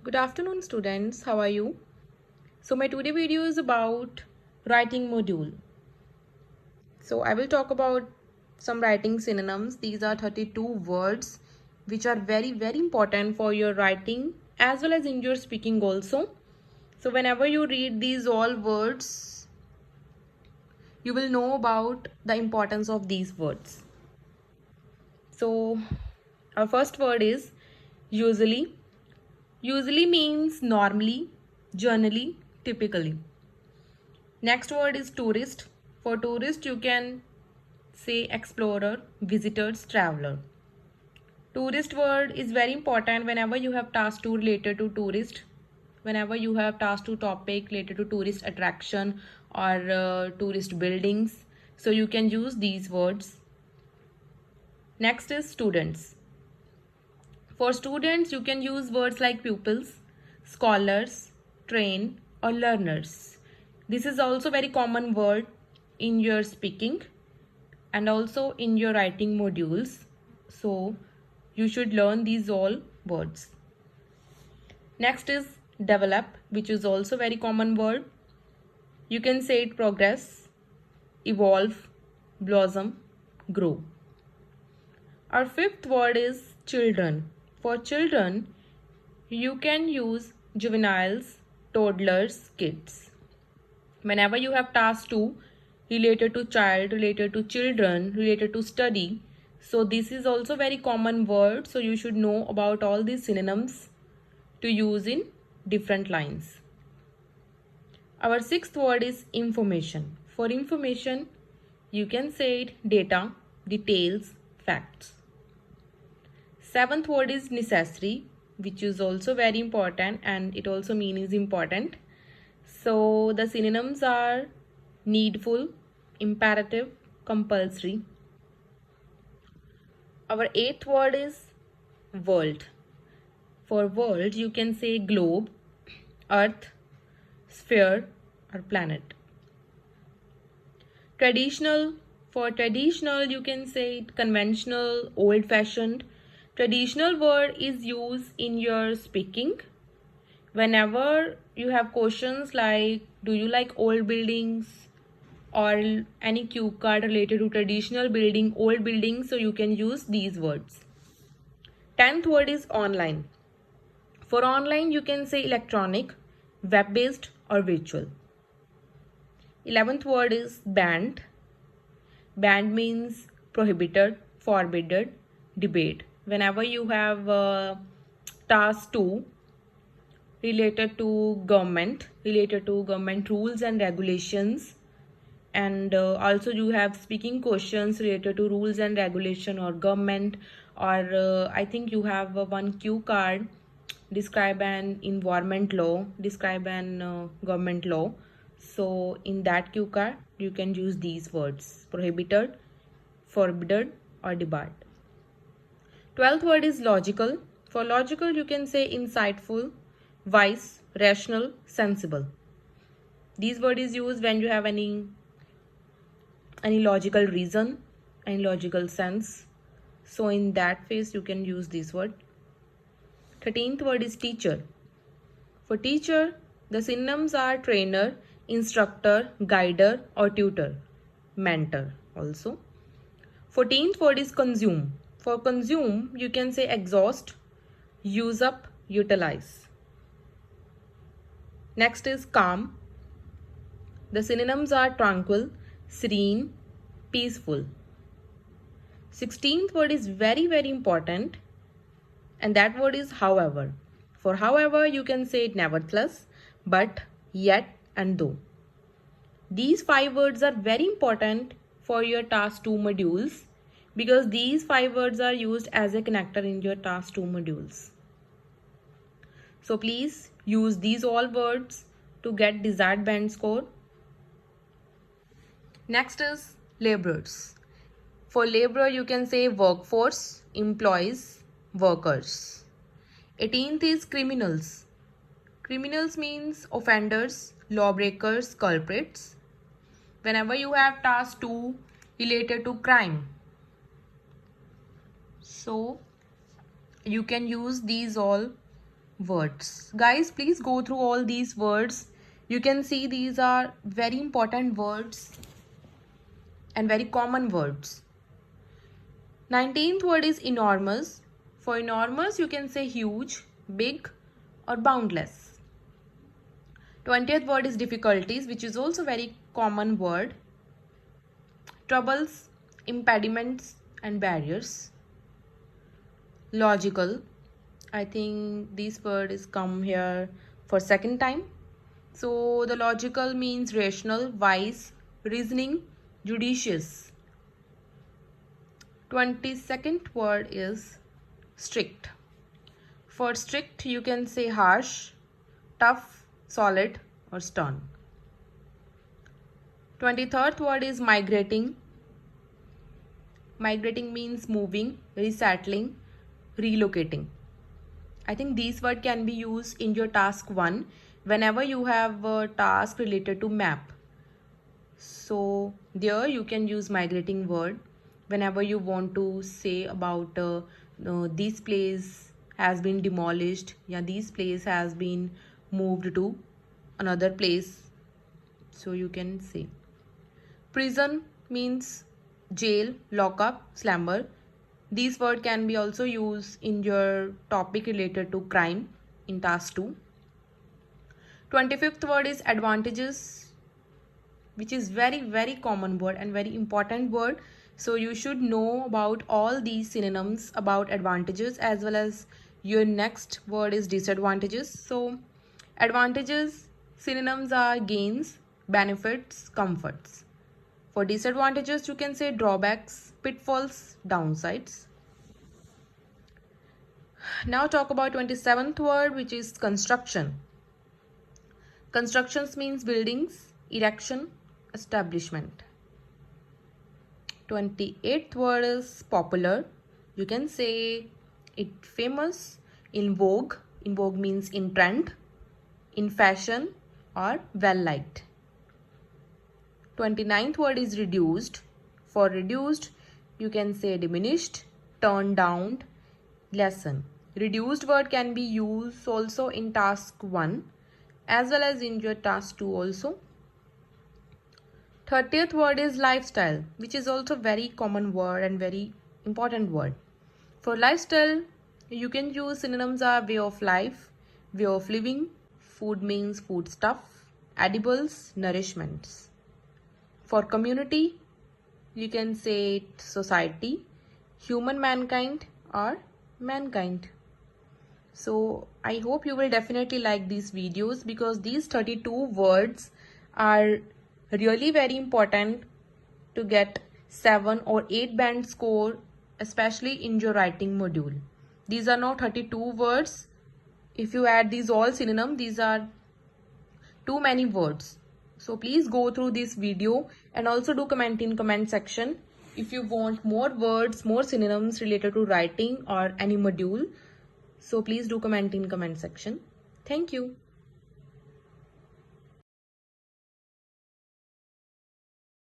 Good afternoon students, how are you? So my today video is about writing module. So I will talk about some writing synonyms. These are 32 words which are very important for your writing as well as in your speaking also. So whenever you read these all words, you will know about the importance of these words. So our first word is usually. Usually means normally, generally, typically. Next word is tourist. For tourist, you can say explorer, visitors, traveler. Tourist word is very important whenever you have task to related to tourist. Whenever you have task to topic related to tourist attraction or tourist buildings. So you can use these words. Next is students. For students, you can use words like pupils, scholars, train, or learners. This is also very common word in your speaking and also in your writing modules. So you should learn these all words. Next is develop, which is also very common word. You can say it progress, evolve, blossom, grow. Our fifth word is children. For children, you can use juveniles, toddlers, kids. Whenever you have task 2 related to child, related to children, related to study, so this is also very common word. So you should know about all these synonyms to use in different lines. Our sixth word is information. For information, you can say it data, details, facts. Seventh word is necessary, which is also very important and it also means important. So the synonyms are needful, imperative, compulsory. Our eighth word is world. For world, you can say globe, earth, sphere, or planet. Traditional. For traditional, you can say it conventional, old-fashioned. Traditional word is used in your speaking. Whenever you have questions like, do you like old buildings or any cue card related to traditional building, old buildings, so you can use these words. 10th word is online. For online, you can say electronic, web-based or virtual. 11th word is banned. Banned means prohibited, forbidden, debate. Whenever you have task 2 related to government rules and regulations, and also you have speaking questions related to rules and regulation or government, or I think you have one cue card, describe an environment law, describe an government law. So in that cue card you can use these words: prohibited, forbidden, or debarred. 12th word is logical. For logical, you can say insightful, wise, rational, sensible. These word is used when you have any logical reason, any logical sense. So in that phase, you can use this word. 13th word is teacher. For teacher, the synonyms are trainer, instructor, guider, or tutor, mentor also. 14th word is consume. For consume, you can say exhaust, use up, utilize. Next is calm. The synonyms are tranquil, serene, peaceful. 16th word is very important, and that word is however. For however, you can say it nevertheless, but, yet, and though. These 5 words are very important for your task 2 modules because these 5 words are used as a connector in your task 2 modules. So please use these all words to get desired band score. Next is laborers. For laborer, you can say workforce, employees, workers. 18th is criminals. Criminals means offenders, lawbreakers, culprits. Whenever you have task 2 related to crime, so you can use these all words. Guys, please go through all these words. You can see these are very important words and very common words. 19th word is enormous. For enormous, you can say huge, big, or boundless. 20th word is difficulties, which is also very common word. Troubles, impediments, and barriers. Logical. I think this word is come here for second time. So the logical means rational, wise, reasoning, judicious. 22nd word is strict. For strict, you can say harsh, tough, solid, or stern. 23rd word is migrating. Migrating means moving, resettling, relocating. I think these words can be used in your task 1 whenever you have a task related to map. So there you can use migrating word whenever you want to say about this place has been demolished, yeah, this place has been moved to another place. So you can say. Prison means jail, lockup, slumber. These words can be also used in your topic related to crime in task 2. 25th word is advantages, which is very common word and very important word. So you should know about all these synonyms about advantages, as well as your next word is disadvantages. So advantages synonyms are gains, benefits, comforts. For disadvantages, you can say drawbacks, pitfalls, downsides. Now talk about 27th word, which is construction. Constructions means buildings, erection, establishment. 28th word is popular. You can say it famous, in vogue. In vogue means in trend, in fashion, or well liked. 29th word is reduced. For reduced, you can say diminished, turned down, lessen. Reduced word can be used also in task 1 as well as in your task 2 also. 30th word is lifestyle, which is also very common word and very important word. For lifestyle, you can use synonyms are way of life, way of living, food means food stuff, edibles, nourishments. For community, you can say society, human mankind, or mankind. So I hope you will definitely like these videos, because these 32 words are really very important to get 7 or 8 band score, especially in your writing module. These are not 32 words. If you add these all synonyms, these are too many words. So please go through this video and also do comment in comment section if you want more words, more synonyms related to writing or any module. So please do comment in comment section. Thank you.